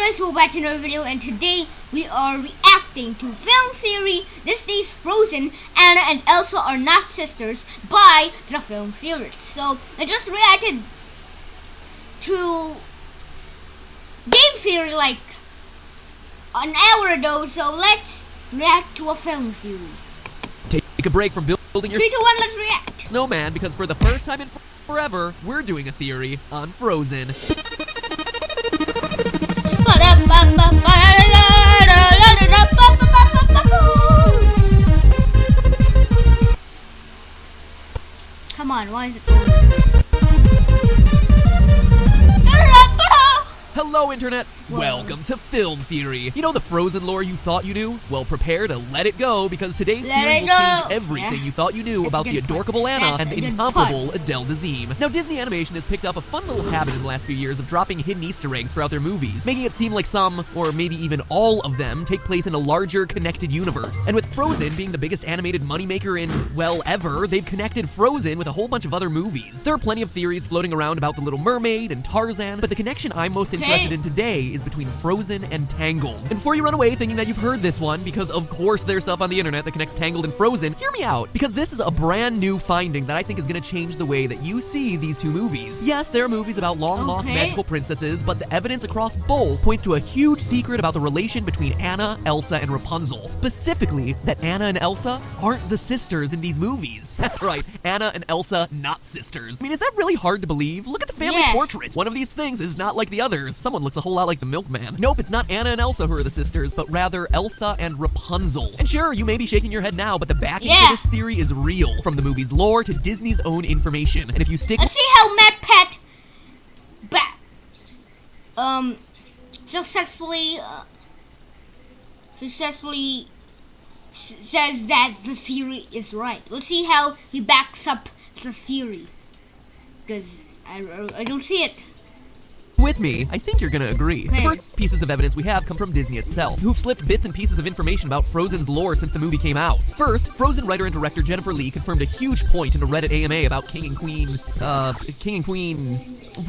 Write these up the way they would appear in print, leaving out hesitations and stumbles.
guys, we're back to another video, and today we are reacting to film series Disney's Frozen. Anna and Elsa are not sisters by the film series. So I just reacted to game series like an hour ago, so let's react to a film series. Take a break from building your 3, 2, 1, let's react. snowman, because for the first time in forever, we're doing a theory on Frozen. Come on, why is it Hello, Internet! Whoa. Welcome to Film Theory. You know the Frozen lore you thought you knew? Well, prepare to let it go, because today's theory will change everything you thought you knew about the adorable Anna and the incomparable Adele Dazeem. Now, Disney Animation has picked up a fun little habit in the last few years of dropping hidden Easter eggs throughout their movies, making it seem like some, or maybe even all of them, take place in a larger, connected universe. And with Frozen being the biggest animated moneymaker in, well, ever, they've connected Frozen with a whole bunch of other movies. There are plenty of theories floating around about The Little Mermaid and Tarzan, but the connection I'm most interested in today is between Frozen and Tangled. And before you run away thinking that you've heard this one, because of course there's stuff on the internet that connects Tangled and Frozen, hear me out, because this is a brand new finding that I think is going to change the way that you see these two movies. Yes, there are movies about long-lost magical princesses, but the evidence across both points to a huge secret about the relation between Anna, Elsa, and Rapunzel. Specifically, that Anna and Elsa aren't the sisters in these movies. That's right, Anna and Elsa, not sisters. I mean, is that really hard to believe? Look at the family portrait. One of these things is not like the others. Someone looks a whole lot like the milkman. Nope, it's not Anna and Elsa who are the sisters, but rather Elsa and Rapunzel. And sure, you may be shaking your head now, but the backing for this theory is real, from the movie's lore to Disney's own information. And if you stick— Let's see how Matt Pett successfully says that the theory is right. Let's see how he backs up the theory, because I don't see it. With me, I think you're gonna agree. The first pieces of evidence we have come from Disney itself, who've slipped bits and pieces of information about Frozen's lore since the movie came out. First, Frozen writer and director Jennifer Lee confirmed a huge point in a Reddit AMA about King and Queen,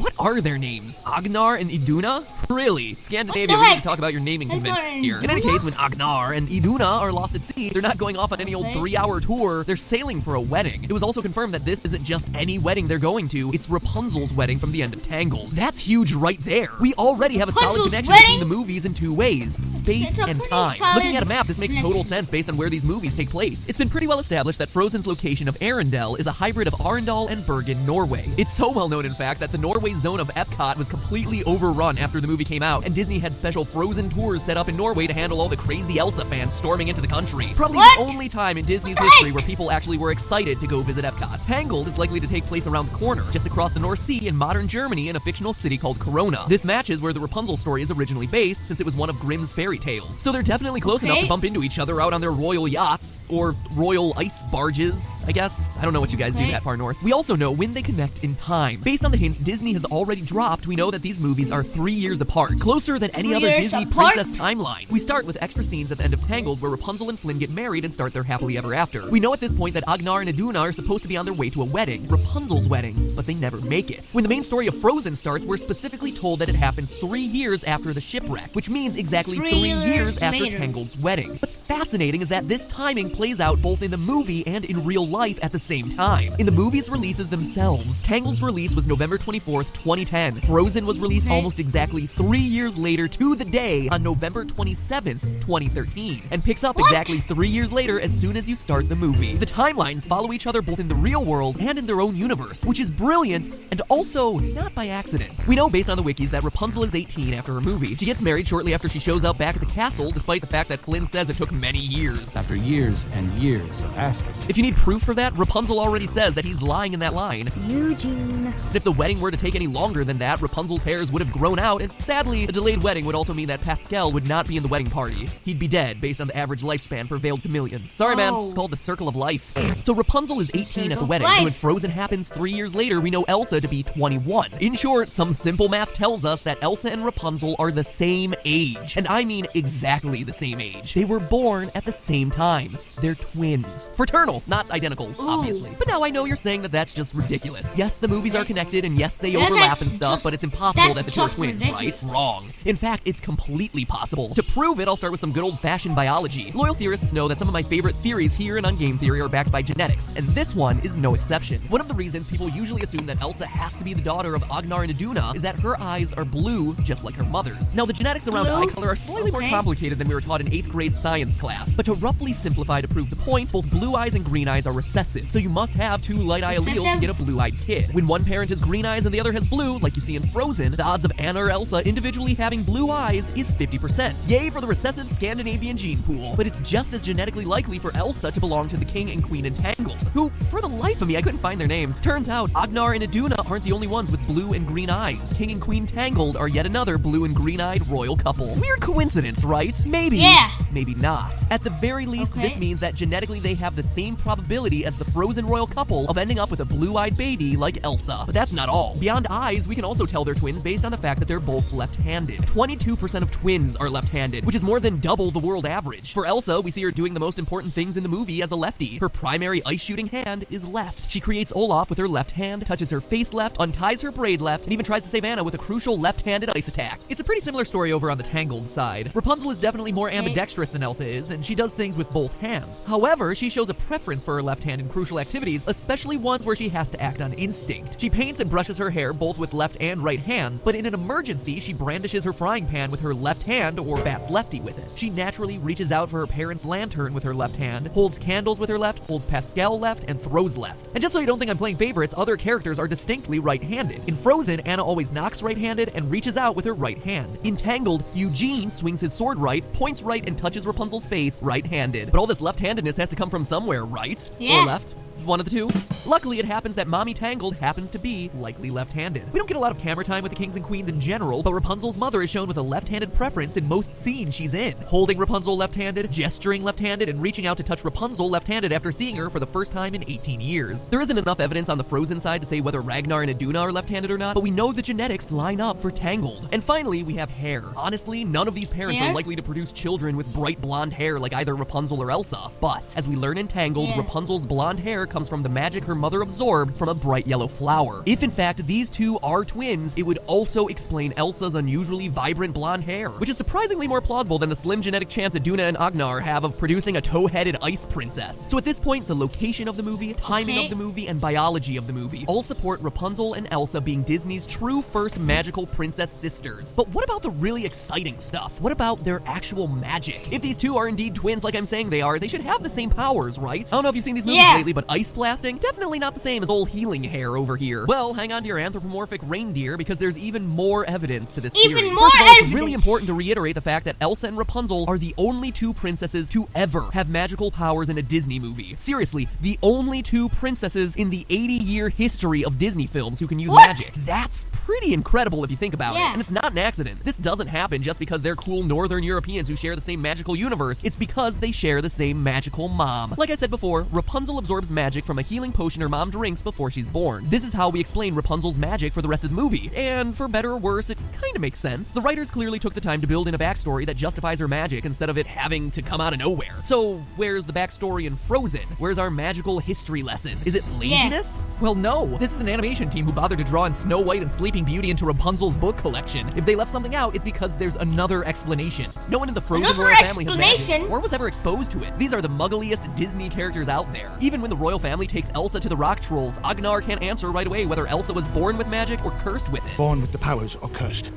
what are their names? Agnar and Iduna? Really? Scandinavia, we need to talk about your naming convention here. In any case, when Agnar and Iduna are lost at sea, they're not going off on any old 3-hour tour, they're sailing for a wedding. It was also confirmed that this isn't just any wedding they're going to, it's Rapunzel's wedding from the end of Tangled. That's huge right there. We already have a solid connection between the movies in two ways, space and time. Looking at a map, this makes total sense based on where these movies take place. It's been pretty well established that Frozen's location of Arendelle is a hybrid of Arendal and Bergen, Norway. It's so well known, in fact, that the Norway zone of Epcot was completely overrun after the movie came out, and Disney had special Frozen tours set up in Norway to handle all the crazy Elsa fans storming into the country. Probably the only time in Disney's history where people actually were excited to go visit Epcot. Tangled is likely to take place around the corner, just across the North Sea in modern Germany in a fictional city called Corona. This matches where the Rapunzel story is originally based, since it was one of Grimm's fairy tales. So they're definitely close enough to bump into each other out on their royal yachts, or royal ice barges, I guess. I don't know what you guys do that far north. We also know when they connect in time. Based on the hints Disney has already dropped, we know that these movies are 3 years apart, closer than any other Disney princess timeline. We start with extra scenes at the end of Tangled where Rapunzel and Flynn get married and start their happily ever after. We know at this point that Agnar and Iduna are supposed to be on their way to a wedding, Rapunzel's wedding, but they never make it. When the main story of Frozen starts, we're specifically told that it happens 3 years after the shipwreck, which means exactly 3 years after Tangled's wedding. What's fascinating is that this timing plays out both in the movie and in real life at the same time. In the movie's releases themselves, Tangled's release was November 24th, 2010. Frozen was released almost exactly 3 years later to the day on November 27th, 2013, and picks up exactly 3 years later as soon as you start the movie. The timelines follow each other both in the real world and in their own universe, which is brilliant and also not by accident. We know based on the wikis that Rapunzel is 18 after her movie. She gets married shortly after she shows up back at the castle, despite the fact that Flynn says it took many years. After years and years of asking. If you need proof for that, Rapunzel already says that he's lying in that line. Eugene. And if the wedding were to take any longer than that, Rapunzel's hairs would have grown out, and sadly, a delayed wedding would also mean that Pascal would not be in the wedding party. He'd be dead based on the average lifespan for veiled chameleons. Sorry, man, it's called the circle of life. So Rapunzel is 18 at the wedding, and when Frozen happens 3 years later, we know Elsa to be 21. In short, some simple math tells us that Elsa and Rapunzel are the same age. And I mean exactly the same age. They were born at the same time. They're twins. Fraternal, not identical, obviously. But now I know you're saying that that's just ridiculous. Yes, the movies are connected, and yes, they overlap and stuff, but it's impossible that the two are twins, right? Wrong. In fact, it's completely possible. To prove it, I'll start with some good old-fashioned biology. Loyal theorists know that some of my favorite theories here and on game theory are backed by genetics, and this one is no exception. One of the reasons people usually assume that Elsa has to be the daughter of Agnar and Iduna is that her eyes are blue, just like her mother's. Now, the genetics around eye color are slightly more complicated than we were taught in 8th grade science class, but to roughly simplify to prove the point, both blue eyes and green eyes are recessive, so you must have two light eye alleles to get a blue-eyed kid. When one parent has green eyes and the other has blue, like you see in Frozen, the odds of Anna or Elsa individually having blue eyes is 50%. Yay for the recessive Scandinavian gene pool. But it's just as genetically likely for Elsa to belong to the king and queen Entangled, who, for the life of me, I couldn't find their names. Turns out, Agnar and Iduna aren't the only ones with blue and green eyes. King and Queen Tangled are yet another blue and green-eyed royal couple. Weird coincidence, right? Maybe. Yeah. Maybe not. At the very least, this means that genetically they have the same probability as the Frozen royal couple of ending up with a blue-eyed baby like Elsa. But that's not all. Beyond eyes, we can also tell they're twins based on the fact that they're both left-handed. 22% of twins are left-handed, which is more than double the world average. For Elsa, we see her doing the most important things in the movie as a lefty. Her primary ice-shooting hand is left. She creates Olaf with her left hand, touches her face left, unties her braid left, and even tries to save Anna with a crucial left-handed ice attack. It's a pretty similar story over on the Tangled side. Rapunzel is definitely more ambidextrous than Elsa is, and she does things with both hands. However, she shows a preference for her left hand in crucial activities, especially ones where she has to act on instinct. She paints and brushes her hair both with left and right hands, but in an emergency, she brandishes her frying pan with her left hand or bats lefty with it. She naturally reaches out for her parents' lantern with her left hand, holds candles with her left, holds Pascal left, and throws left. And just so you don't think I'm playing favorites, other characters are distinctly right-handed. In Frozen, Anna always knocks right-handed and reaches out with her right hand. In Tangled, Eugene swings his sword right, points right, and touches Rapunzel's face right-handed. But all this left-handedness has to come from somewhere, right? Yeah. Or left? One of the two. Luckily, it happens that Mommy Tangled happens to be likely left-handed. We don't get a lot of camera time with the kings and queens in general, but Rapunzel's mother is shown with a left-handed preference in most scenes she's in. Holding Rapunzel left-handed, gesturing left-handed, and reaching out to touch Rapunzel left-handed after seeing her for the first time in 18 years. There isn't enough evidence on the Frozen side to say whether Ragnar and Iduna are left-handed or not, but we know the genetics line up for Tangled. And finally, we have hair. Honestly, none of these parents are likely to produce children with bright blonde hair like either Rapunzel or Elsa. But, as we learn in Tangled, Rapunzel's blonde hair comes from the magic her mother absorbed from a bright yellow flower. If in fact these two are twins, it would also explain Elsa's unusually vibrant blonde hair, which is surprisingly more plausible than the slim genetic chance Iduna and Agnar have of producing a toe-headed ice princess. So at this point, the location of the movie, timing of the movie, and biology of the movie all support Rapunzel and Elsa being Disney's true first magical princess sisters. But what about the really exciting stuff? What about their actual magic? If these two are indeed twins like I'm saying they are, they should have the same powers, right? I don't know if you've seen these movies lately, but ice blasting, definitely not the same as old healing hair over here. Well, hang on to your anthropomorphic reindeer because there's even more evidence to this theory. First of all, it's really important to reiterate the fact that Elsa and Rapunzel are the only two princesses to ever have magical powers in a Disney movie. Seriously, the only two princesses in the 80-year history of Disney films who can use magic. That's pretty incredible if you think about it. And it's not an accident. This doesn't happen just because they're cool Northern Europeans who share the same magical universe. It's because they share the same magical mom. Like I said before, Rapunzel absorbs magic from a healing potion her mom drinks before she's born. This is how we explain Rapunzel's magic for the rest of the movie. And for better or worse, it kind of makes sense. The writers clearly took the time to build in a backstory that justifies her magic instead of it having to come out of nowhere. So where's the backstory in Frozen? Where's our magical history lesson? Is it laziness? Well, no. This is an animation team who bothered to draw in Snow White and Sleeping Beauty into Rapunzel's book collection. If they left something out, it's because there's another explanation. No one in the Frozen royal family has magic or was ever exposed to it. These are the muggliest Disney characters out there. Even when the royal family takes Elsa to the rock trolls, Agnar can't answer right away whether Elsa was born with magic or cursed with it. Born with the powers or cursed?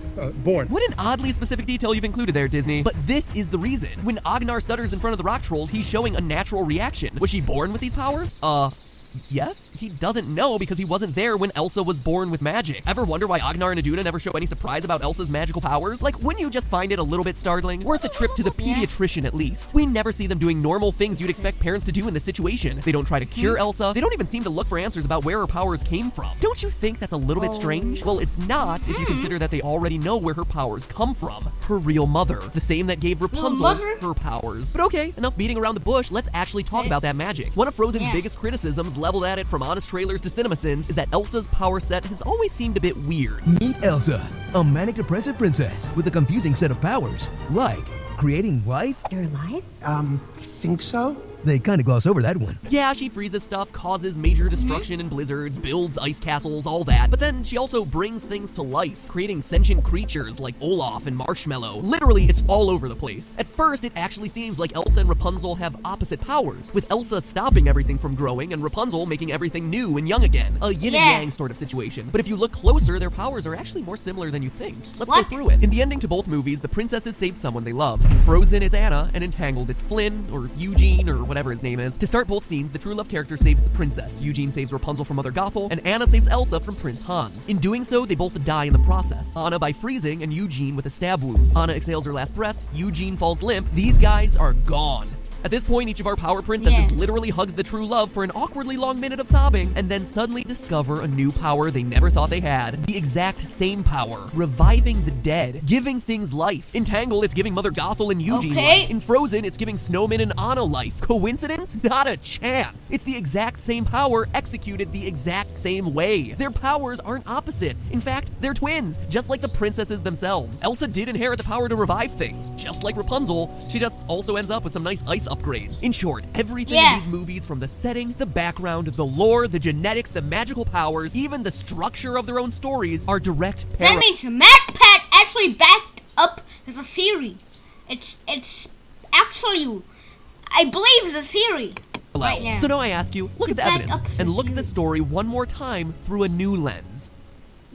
Born. What an oddly specific detail you've included there, Disney. But this is the reason. When Agnar stutters in front of the rock trolls, he's showing a natural reaction. Was she born with these powers? Yes? He doesn't know because he wasn't there when Elsa was born with magic. Ever wonder why Agnar and Iduna never show any surprise about Elsa's magical powers? Like, wouldn't you just find it a little bit startling? Worth a trip to the pediatrician at least. We never see them doing normal things you'd expect parents to do in this situation. They don't try to cure Elsa. They don't even seem to look for answers about where her powers came from. Don't you think that's a little bit strange? Well, it's not if you consider that they already know where her powers come from. Her real mother. The same that gave Rapunzel her powers. But okay, enough beating around the bush. Let's actually talk about that magic. One of Frozen's biggest criticisms leveled at it from honest trailers to cinema sins is that Elsa's power set has always seemed a bit weird. Meet Elsa, a manic-depressive princess with a confusing set of powers, like creating life. You're alive? Think so? They kind of gloss over that one. Yeah, she freezes stuff, causes major destruction and blizzards, builds ice castles, all that. But then she also brings things to life, creating sentient creatures like Olaf and Marshmallow. Literally, it's all over the place. At first, it actually seems like Elsa and Rapunzel have opposite powers, with Elsa stopping everything from growing and Rapunzel making everything new and young again. A yin and yang sort of situation. But if you look closer, their powers are actually more similar than you think. Let's go through it. In the ending to both movies, the princesses save someone they love. In Frozen, it's Anna, and Entangled, it's Flynn, or Eugene, or whatever his name is. To start both scenes, the true love character saves the princess. Eugene saves Rapunzel from Mother Gothel, and Anna saves Elsa from Prince Hans. In doing so, they both die in the process. Anna by freezing, and Eugene with a stab wound. Anna exhales her last breath, Eugene falls limp. These guys are gone. At this point, each of our power princesses literally hugs the true love for an awkwardly long minute of sobbing, and then suddenly discover a new power they never thought they had. The exact same power. Reviving the dead. Giving things life. Entangled, it's giving Mother Gothel and Eugene life. In Frozen, it's giving Snowman and Anna life. Coincidence? Not a chance. It's the exact same power executed the exact same way. Their powers aren't opposite. In fact, they're twins, just like the princesses themselves. Elsa did inherit the power to revive things, just like Rapunzel. She just also ends up with some nice ice upgrades. In short, everything in these movies, from the setting, the background, the lore, the genetics, the magical powers, even the structure of their own stories, are direct That means MacPat actually backed up as a theory. It's actually, I believe, it's a theory right now. So now I ask you, look at the evidence, and look at the story one more time through a new lens.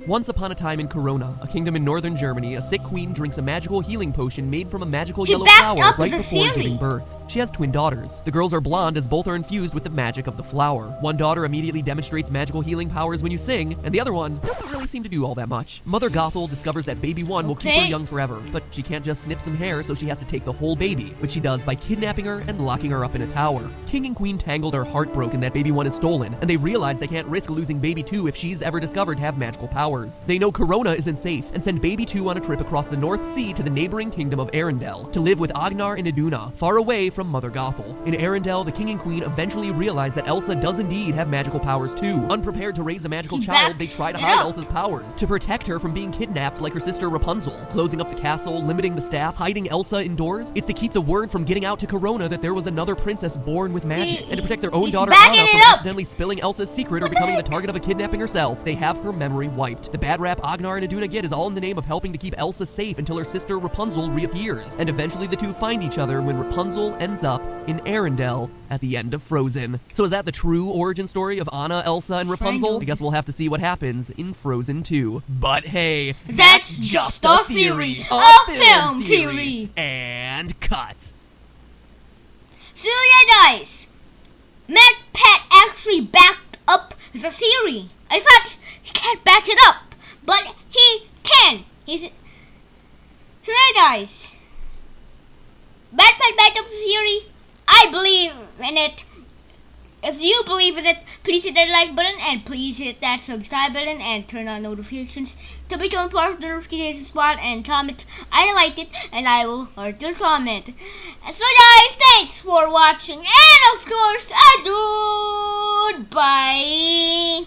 Once upon a time in Corona, a kingdom in northern Germany, a sick queen drinks a magical healing potion made from a magical yellow flower right before giving birth. She has twin daughters. The girls are blonde as both are infused with the magic of the flower. One daughter immediately demonstrates magical healing powers when you sing, and the other one doesn't really seem to do all that much. Mother Gothel discovers that baby one will keep her young forever, but she can't just snip some hair, so she has to take the whole baby, which she does by kidnapping her and locking her up in a tower. King and Queen Tangled are heartbroken that baby one is stolen, and they realize they can't risk losing baby two if she's ever discovered to have magical powers. They know Corona isn't safe and send baby two on a trip across the North Sea to the neighboring kingdom of Arendelle to live with Agnar and Iduna, far away from Mother Gothel. In Arendelle, the king and queen eventually realize that Elsa does indeed have magical powers too. Unprepared to raise a magical child, they try to hide Elsa's powers to protect her from being kidnapped like her sister Rapunzel, closing up the castle, limiting the staff, hiding Elsa indoors. It's to keep the word from getting out to Corona that there was another princess born with magic, and to protect their own daughter Anna from accidentally spilling Elsa's secret or becoming the target of a kidnapping herself. They have her memory wiped. The bad rap Agnar and Iduna get is all in the name of helping to keep Elsa safe until her sister Rapunzel reappears, and eventually the two find each other when Rapunzel ends up in Arendelle at the end of Frozen. So is that the true origin story of Anna, Elsa, and Rapunzel? I guess we'll have to see what happens in Frozen 2. But hey, that's just a theory. A film theory. And cut. So yeah, guys, MacPat actually backed up the theory. I thought he can't back it up, but he can. So yeah, guys, MacPat backed up the theory. I believe in it. If you believe in it, please hit that like button and please hit that subscribe button and turn on notifications to become part of the notification squad, and comment I like it and I will heart your comment. So guys, thanks for watching, and of course, goodbye.